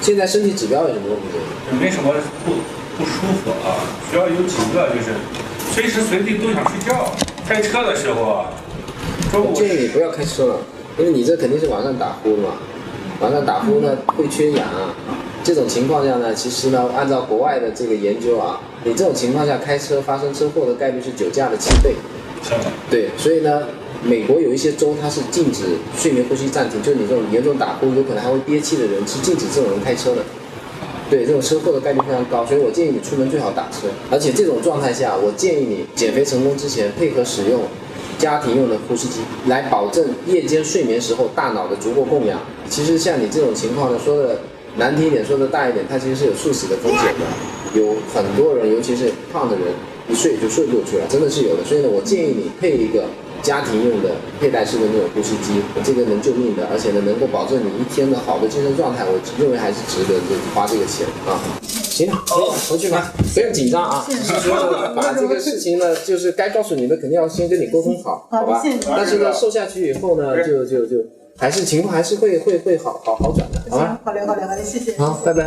现在身体指标有什么问题？没什么不舒服啊，主要有几个就是随时随地都想睡觉。开车的时候啊，中午我建议你不要开车了，因为你这肯定是晚上打呼嘛，晚上打呼呢会缺氧啊。这种情况下呢，其实呢，按照国外的这个研究啊，你这种情况下开车发生车祸的概率是酒驾的7倍。对，所以呢，美国有一些州它是禁止睡眠呼吸暂停，就是你这种严重打呼，有可能还会憋气的人是禁止这种人开车的。对，这种车祸的概率非常高，所以我建议你出门最好打车。而且这种状态下，我建议你减肥成功之前配合使用家庭用的呼吸机，来保证夜间睡眠时候大脑的足够供氧。其实像你这种情况呢，说的难听一点，说的大一点，它其实是有猝死的风险的。有很多人，尤其是胖的人，一睡就睡过去了，真的是有的。所以呢，我建议你配一个家庭用的佩戴式的那种呼吸机，这个能救命的，而且呢能够保证你一天的好的精神状态，我认为还是值得花这个钱啊。行，回去吧，不用紧张啊。把这个事情呢，就是该告诉你的肯定要先跟你沟通好，好吧？但是呢，瘦下去以后呢，就还是情况还是会好转的，好吧？好嘞，谢谢。好，拜拜。